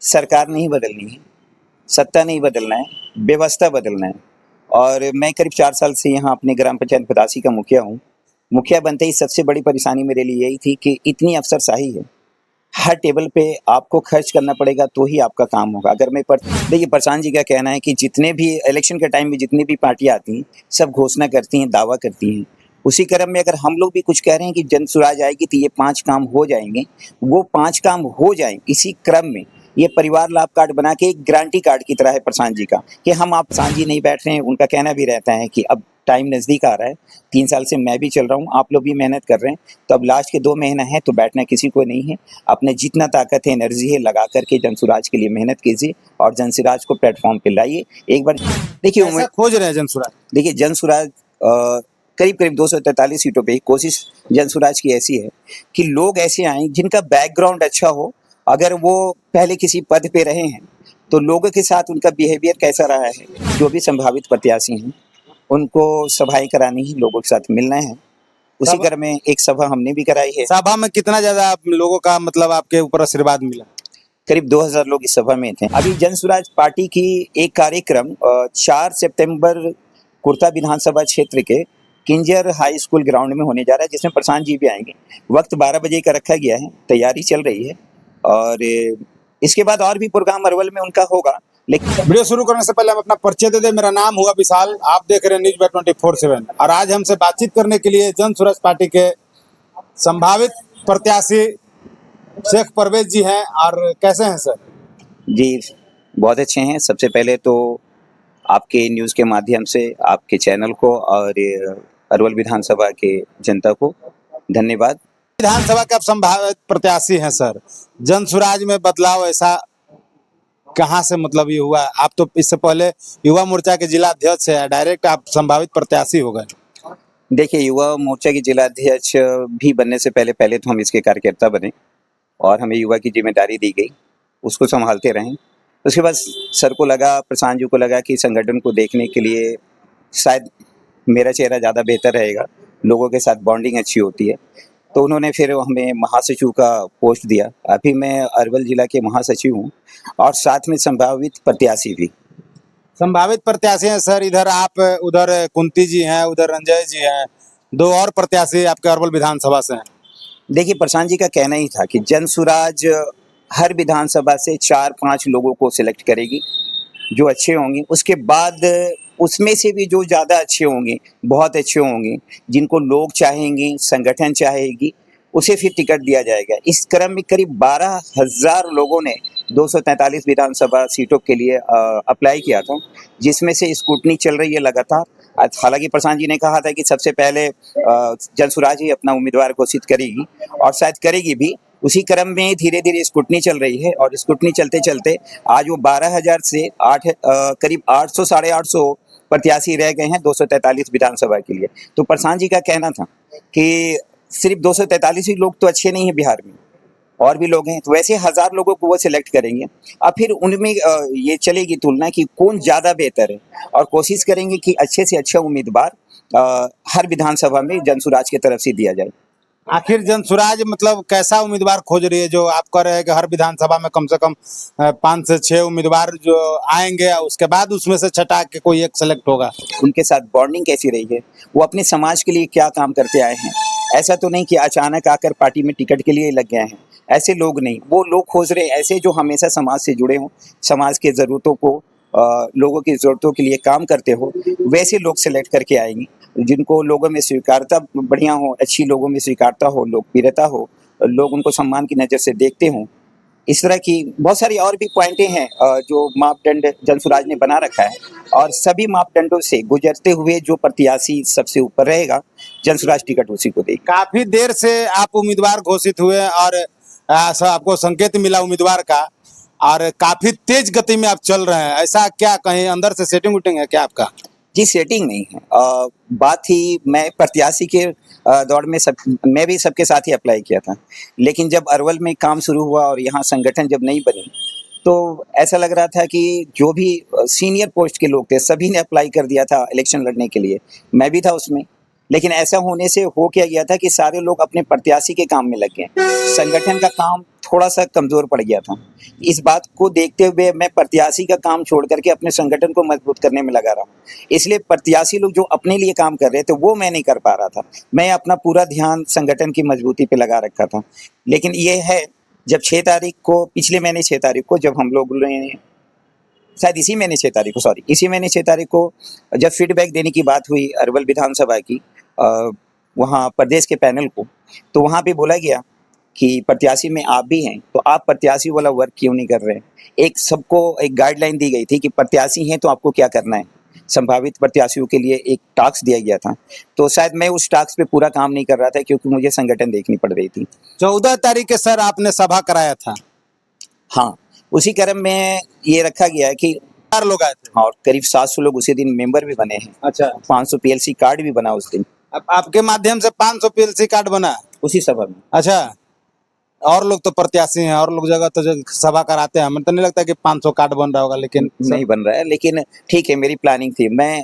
सरकार नहीं बदलनी है, सत्ता नहीं बदलना है, व्यवस्था बदलना है। और मैं करीब 4 साल से यहाँ अपने ग्राम पंचायत पतासी का मुखिया हूँ। मुखिया बनते ही सबसे बड़ी परेशानी मेरे लिए यही थी कि इतनी अफसरशाही है। हर टेबल पे आपको खर्च करना पड़ेगा तो ही आपका काम होगा। अगर मैं देखिए प्रशांत जी का कहना है कि जितने भी इलेक्शन के टाइम में जितनी भी पार्टियाँ आती हैं, सब घोषणा करती हैं, दावा करती हैं। उसी क्रम में अगर हम लोग भी कुछ कह रहे हैं कि जन सुराज आएगी तो ये 5 काम हो जाएँगे, वो 5 काम हो जाएँ, इसी क्रम में ये परिवार लाभ कार्ड बना के एक गारंटी कार्ड की तरह है प्रशांत जी का कि हम आप प्रशांत जी नहीं बैठ रहे हैं, उनका कहना भी रहता है कि अब टाइम नज़दीक आ रहा है, 3 साल से मैं भी चल रहा हूँ, आप लोग भी मेहनत कर रहे हैं, तो अब लास्ट के 2 महीना है तो बैठना किसी को नहीं है। अपने जितना ताकत है, एनर्जी है, लगा करके जनसुराज के लिए मेहनत कीजिए और जनसुराज को प्लेटफॉर्म पे लाइए। एक बार देखिए कैसा खोज रहे हैं जनसुराज? देखिए जनसुराज करीब 243 सीटों पे कोशिश जनसुराज की ऐसी है कि लोग ऐसे आएँ जिनका बैकग्राउंड अच्छा हो। अगर वो पहले किसी पद पे रहे हैं, तो लोगों के साथ उनका बिहेवियर कैसा रहा है, जो भी संभावित प्रत्याशी हैं, उनको सभाएँ करानी है, लोगों के साथ मिलना है। उसी क्रम में एक सभा हमने भी कराई है। सभा में कितना ज्यादा आप लोगों का मतलब आपके ऊपर आशीर्वाद मिला? करीब 2000 लोग इस सभा में थे। अभी जनसुराज पार्टी की एक कार्यक्रम 4 सितंबर कुर्ता विधानसभा क्षेत्र के किंजर हाई स्कूल ग्राउंड में होने जा रहा है, जिसमें प्रशांत जी भी आएंगे। वक्त 12 बजे का रखा गया है, तैयारी चल रही है और इसके बाद और भी प्रोग्राम अरवल में उनका होगा। लेकिन वीडियो शुरू करने से पहले हम अपना परिचय दे दें। मेरा नाम हुआ विशाल, आप देख रहे हैं न्यूज़ 24/7 और आज हमसे बातचीत करने के लिए जनसुराज पार्टी के संभावित प्रत्याशी शेख परवेज जी हैं। और कैसे हैं सर? जी, बहुत अच्छे हैं। सबसे पहले तो आपके न्यूज़ के माध्यम से आपके चैनल को और अरवल विधानसभा के जनता को धन्यवाद। विधानसभा के आप संभावित प्रत्याशी हैं सर, जनसुराज में बदलाव ऐसा कहाँ से मतलब ये हुआ? आप तो इससे पहले युवा मोर्चा के जिला अध्यक्ष है, डायरेक्ट आप संभावित प्रत्याशी हो गए। देखिए, युवा मोर्चा के जिला अध्यक्ष भी बनने से पहले तो हम इसके कार्यकर्ता बने और हमें युवा की जिम्मेदारी दी गई, उसको संभालते रहें। उसके बाद सर को लगा, प्रशांत जी को लगा कि संगठन को देखने के लिए शायद मेरा चेहरा ज़्यादा बेहतर रहेगा, लोगों के साथ बॉन्डिंग अच्छी होती है, तो उन्होंने फिर हमें महासचिव का पोस्ट दिया। अभी मैं अरवल जिला के महासचिव हूँ और साथ में संभावित प्रत्याशी भी। संभावित प्रत्याशी हैं सर, इधर आप, उधर कुंती जी हैं, उधर रंजय जी हैं, 2 और प्रत्याशी आपके अरवल विधानसभा से हैं। देखिए, प्रशांत जी का कहना ही था कि जनसुराज हर विधानसभा से 4-5 लोगों को सिलेक्ट करेगी, जो अच्छे होंगे। उसके बाद उसमें से भी जो ज़्यादा अच्छे होंगे, बहुत अच्छे होंगे, जिनको लोग चाहेंगे, संगठन चाहेगी, उसे फिर टिकट दिया जाएगा। इस क्रम में करीब 12,000 लोगों ने 243 विधानसभा सीटों के लिए अप्लाई किया था, जिसमें से स्क्रूटनी चल रही है लगातार। हालांकि प्रशांत जी ने कहा था कि सबसे पहले जनसुराज ही अपना उम्मीदवार घोषित करेगी और शायद करेगी भी। उसी क्रम में धीरे-धीरे स्क्रूटनी चल रही है और स्क्रूटनी चलते-चलते आज वो 12,000 से करीब 800 साढ़े 800 प्रत्याशी रह गए हैं 243 विधानसभा के लिए। तो प्रशांत जी का कहना था कि सिर्फ 243 ही लोग तो अच्छे नहीं हैं बिहार में, और भी लोग हैं, तो वैसे 1000 लोगों को वो सिलेक्ट करेंगे। अब फिर उनमें ये चलेगी तुलना कि कौन ज़्यादा बेहतर है और कोशिश करेंगे कि अच्छे से अच्छा उम्मीदवार हर विधानसभा में जनसुराज की तरफ से दिया जाए। आखिर जनसुराज मतलब कैसा उम्मीदवार खोज रही है, जो आप कह रहे हैं कि हर विधानसभा में कम से कम 5 से 6 उम्मीदवार जो आएंगे, उसके बाद उसमें से छटा के कोई एक सेलेक्ट होगा? उनके साथ बॉन्डिंग कैसी रही है, वो अपने समाज के लिए क्या काम करते आए हैं। ऐसा तो नहीं कि अचानक आकर पार्टी में टिकट के लिए लग गए हैं, ऐसे लोग नहीं। वो लोग खोज रहे हैं ऐसे जो हमेशा समाज से जुड़े हों, समाज के ज़रूरतों को लोगों की ज़रूरतों के लिए काम करते हो, वैसे लोग सेलेक्ट करके आएंगे, जिनको लोगों में स्वीकारता बढ़िया हो, अच्छी लोगों में स्वीकारता हो, लोकप्रियता हो, लोग उनको सम्मान की नज़र से देखते हों। इस तरह की बहुत सारी और भी पॉइंटें हैं जो मापदंड जनसुराज ने बना रखा है और सभी मापदंडों से गुजरते हुए जो प्रत्याशी सबसे ऊपर रहेगा, जनसुराज टिकट उसी को देगी। काफी देर से आप उम्मीदवार घोषित हुए और आपको संकेत मिला उम्मीदवार का, और काफी तेज गति में आप चल रहे हैं। ऐसा क्या कहीं अंदर से सेटिंग उटिंग है क्या आपका? जी, सेटिंग नहीं है। बात ही मैं प्रत्याशी के दौर में मैं भी सबके साथ ही अप्लाई किया था, लेकिन जब अरवल में काम शुरू हुआ और यहाँ संगठन जब नहीं बनी, तो ऐसा लग रहा था कि जो भी सीनियर पोस्ट के लोग थे, सभी ने अप्लाई कर दिया था इलेक्शन लड़ने के लिए। मैं भी था उसमें, लेकिन ऐसा होने से हो क्या गया था कि सारे लोग अपने प्रत्याशी के काम में लग गए, संगठन का काम थोड़ा सा कमजोर पड़ गया था। इस बात को देखते हुए मैं प्रत्याशी का काम छोड़ करके अपने संगठन को मजबूत करने में लगा रहा हूँ। इसलिए प्रत्याशी लोग जो अपने लिए काम कर रहे थे वो मैं नहीं कर पा रहा था, मैं अपना पूरा ध्यान संगठन की मजबूती पे लगा रखा था। लेकिन ये है, जब 6 तारीख को, पिछले महीने 6 तारीख को, जब हम लोग ने, शायद इसी महीने 6 तारीख को, सॉरी इसी महीने 6 तारीख को जब फीडबैक देने की बात हुई अरवल विधानसभा की, वहाँ प्रदेश के पैनल को, तो वहाँ पे बोला गया कि प्रत्याशी में आप भी हैं, तो आप प्रत्याशी वाला वर्क क्यों नहीं कर रहे हैं। एक सबको एक गाइडलाइन दी गई थी कि प्रत्याशी हैं तो आपको क्या करना है। संभावित प्रत्याशियों के लिए एक टास्क दिया गया था, तो शायद मैं उस टास्क पे पूरा काम नहीं कर रहा था क्योंकि मुझे संगठन देखनी पड़ रही थी। 14 तारीख के सर आपने सभा कराया था, हाँ, उसी क्रम में ये रखा गया है कि 4 लोग आए थे। और करीब 700 लोग उसी दिन मेंबर भी बने हैं। अच्छा, 500 पीएलसी कार्ड भी बना उस दिन, अब आपके माध्यम से 500 पीएलसी कार्ड बना। उसी सभा में। अच्छा, और लोग तो प्रत्याशी हैं, और लोग जगह तो सभा कराते हैं, हमें तो नहीं लगता कि 500 कार्ड बन रहा होगा, लेकिन नहीं बन रहा है, लेकिन ठीक है, मेरी प्लानिंग थी। मैं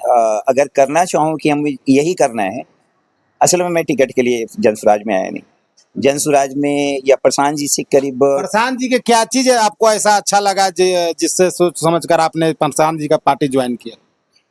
अगर करना चाहूँ कि हम यही करना है, असल में मैं टिकट के लिए जनसुराज में आया नहीं। जनसुराज में या प्रशांत जी से करीब, प्रशांत जी के क्या चीज है आपको ऐसा अच्छा लगा जिससे सोच समझ कर आपने प्रशांत जी का पार्टी ज्वाइन किया?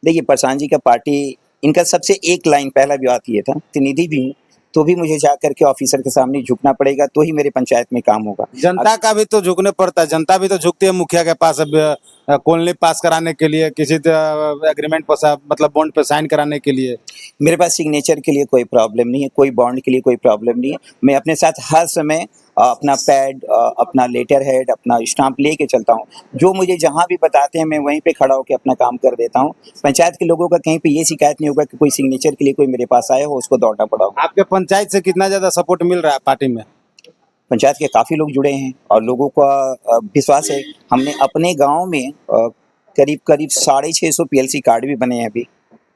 देखिए प्रशांत जी का पार्टी, इनका सबसे एक लाइन पहला भी बात ये था, प्रतिनिधि भी हूँ तो भी मुझे जा करके ऑफिसर के सामने झुकना पड़ेगा, तो ही मेरे पंचायत में काम होगा। जनता का भी तो झुकने पड़ता है, जनता भी तो झुकती है मुखिया के पास अब कॉलोनी पास कराने के लिए, किसी एग्रीमेंट पर मतलब बॉन्ड पे साइन कराने के लिए। मेरे पास सिग्नेचर के लिए कोई प्रॉब्लम नहीं है, कोई बॉन्ड के लिए कोई प्रॉब्लम नहीं है। मैं अपने साथ हर समय अपना पैड, अपना लेटर हेड, अपना स्टाम्प लेके चलता हूँ। जो मुझे जहाँ भी बताते हैं मैं वहीं पे खड़ा होकर अपना काम कर देता हूँ। पंचायत के लोगों का कहीं पे ये शिकायत नहीं होगा कि कोई सिग्नेचर के लिए कोई मेरे पास आया हो, उसको दौड़ना पड़ा हो। आपके पंचायत से कितना ज्यादा सपोर्ट मिल रहा है पार्टी में? पंचायत के काफ़ी लोग जुड़े हैं और लोगों का विश्वास है। हमने अपने गांव में करीब करीब 650 पीएलसी कार्ड भी बने हैं अभी,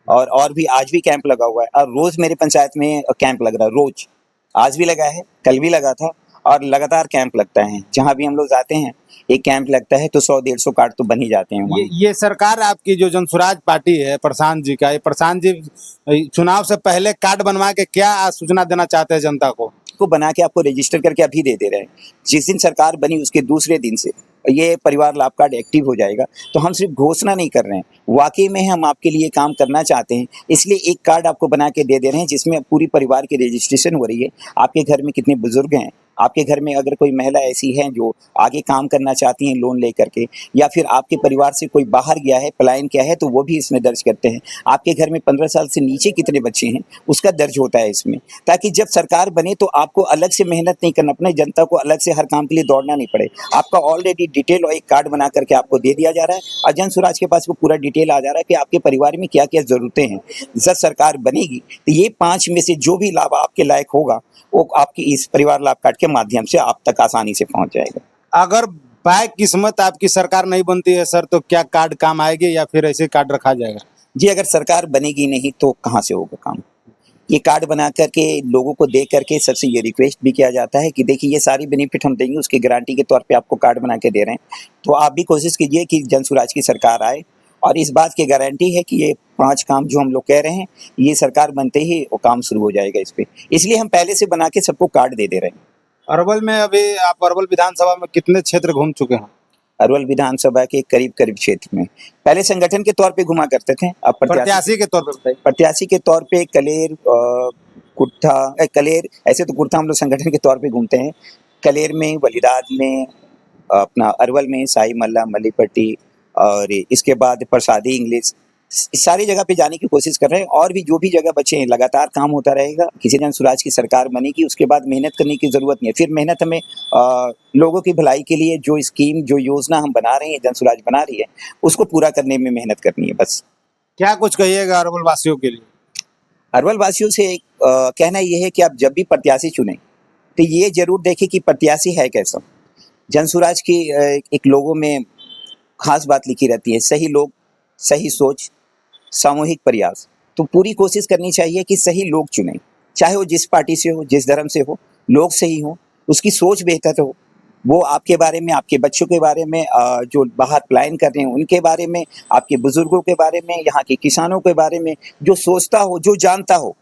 और भी आज भी कैंप लगा हुआ है, और रोज मेरे पंचायत में कैंप लग रहा है। रोज, आज भी लगा है, कल भी लगा था, और लगातार कैंप लगता है। जहाँ भी हम लोग जाते हैं एक कैंप लगता है, तो 100-150 कार्ड तो बन ही जाते हैं वहाँ। ये सरकार आपकी जो जनसुराज पार्टी है प्रशांत जी का, ये प्रशांत जी चुनाव से पहले कार्ड बनवा के क्या सूचना देना चाहते हैं जनता को बना के आपको रजिस्टर करके अभी दे रहे हैं। जिस दिन सरकार बनी उसके दूसरे दिन से ये परिवार लाभ कार्ड एक्टिव हो जाएगा। तो हम सिर्फ घोषणा नहीं कर रहे हैं, वाकई में हम आपके लिए काम करना चाहते हैं, इसलिए एक कार्ड आपको बना के दे रहे हैं जिसमें पूरी परिवार की रजिस्ट्रेशन हो रही है। आपके घर में कितने बुजुर्ग हैं, आपके घर में अगर कोई महिला ऐसी है जो आगे काम करना चाहती हैं लोन लेकर के, या फिर आपके परिवार से कोई बाहर गया है, पलायन किया है, तो वो भी इसमें दर्ज करते हैं। आपके घर में 15 साल से नीचे कितने बच्चे हैं उसका दर्ज होता है इसमें, ताकि जब सरकार बने तो आपको अलग से मेहनत नहीं करना पड़े, जनता को अलग से हर काम के लिए दौड़ना नहीं पड़े। आपका ऑलरेडी डिटेल और एक कार्ड बना करके आपको दे दिया जा रहा है, और जन सुराज के पास वो पूरा डिटेल आ जा रहा है कि आपके परिवार में क्या क्या जरूरतें हैं। जब सरकार बनेगी तो ये 5 में से जो भी लाभ आपके लायक होगा वो आपकी इस परिवार लाभ कार्ड के माध्यम से आप तक आसानी से पहुंच जाएगा। अगर बाय किस्मत आपकी सरकार नहीं बनती है सर, तो क्या कार्ड काम आएगी या फिर ऐसे कार्ड रखा जाएगा? जी, अगर सरकार बनेगी नहीं तो कहाँ से होगा काम। ये कार्ड बना करके लोगों को दे करके सबसे ये रिक्वेस्ट भी किया जाता है कि देखिए ये सारी बेनिफिट हम देंगे, उसकी गारंटी के तौर पे आपको कार्ड बना के दे रहे हैं। तो आप भी कोशिश कीजिए कि जन सुराज की सरकार आए, और इस बात की गारंटी है कि ये 5 काम जो हम लोग कह रहे हैं ये सरकार बनते ही वो काम शुरू हो जाएगा इस पे। इसलिए हम पहले से बना के सबको कार्ड दे रहे हैं। अरवल में अभी आप अरवल विधानसभा में कितने क्षेत्र घूम चुके हैं? अरवल विधानसभा के करीब करीब क्षेत्र में पहले संगठन के तौर पे घुमा करते थे, अब प्रत्याशी के तौर पर बताइए। प्रत्याशी के तौर पे कलेर, कुर्था, कलेर, ऐसे तो कुर्था हम लोग संगठन के तौर पे घूमते हैं। कलेर में, वलीदाद में, अपना अरवल में, साई मल्ला, मल्लीपट्टी, और इसके बाद प्रसादी, इंग्लिश, सारी जगह पे जाने की कोशिश कर रहे हैं। और भी जो भी जगह बचे हैं लगातार काम होता रहेगा। किसी दिन सुराज की सरकार बनेगी उसके बाद मेहनत करने की जरूरत नहीं है। फिर मेहनत हमें लोगों की भलाई के लिए जो स्कीम, जो योजना हम बना रहे हैं, जन सुराज बना रही है, उसको पूरा करने में मेहनत करनी है बस। क्या कुछ कहिएगा अरवल वासियों के लिए? अरवल वासियों से कहना ये है कि आप जब भी प्रत्याशी चुनें तो ये जरूर देखें कि प्रत्याशी है कैसा। जनसुराज की एक लोगों में खास बात लिखी रहती है, सही लोग, सही सोच, सामूहिक प्रयास। तो पूरी कोशिश करनी चाहिए कि सही लोग चुनें, चाहे वो जिस पार्टी से हो, जिस धर्म से हो, लोग सही हो, उसकी सोच बेहतर हो, वो आपके बारे में, आपके बच्चों के बारे में, जो बाहर पलायन कर रहे हैं उनके बारे में, आपके बुजुर्गों के बारे में, यहाँ के किसानों के बारे में जो सोचता हो, जो जानता हो,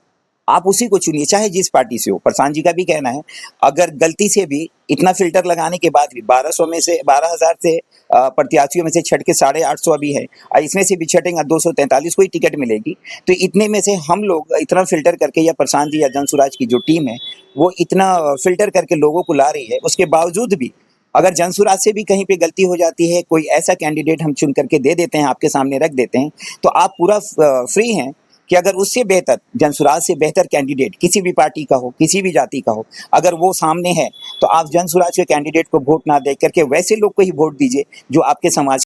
आप उसी को चुनिए, चाहे जिस पार्टी से हो। प्रशांत जी का भी कहना है, अगर गलती से भी इतना फिल्टर लगाने के बाद भी 1200 में से 12,000 से प्रत्याशियों में से छट के 850 अभी है, और इसमें से भी छटेंगे 243 को ही टिकट मिलेगी, तो इतने में से हम लोग इतना फिल्टर करके, या प्रशांत जी या जनसुराज की जो टीम है वो इतना फिल्टर करके लोगों को ला रही है, उसके बावजूद भी अगर जनसुराज से भी कहीं पे गलती हो जाती है, कोई ऐसा कैंडिडेट हम चुन करके दे देते हैं, आपके सामने रख देते हैं, तो आप पूरा फ्री हैं कि अगर उससे बेहतर, जनसुराज से बेहतर कैंडिडेट किसी भी पार्टी का हो, किसी भी जाति का हो, अगर वो सामने है, तो आप जनसुराज के कैंडिडेट को वोट ना दे करके वैसे लोग को ही वोट दीजिए जो आपके समाज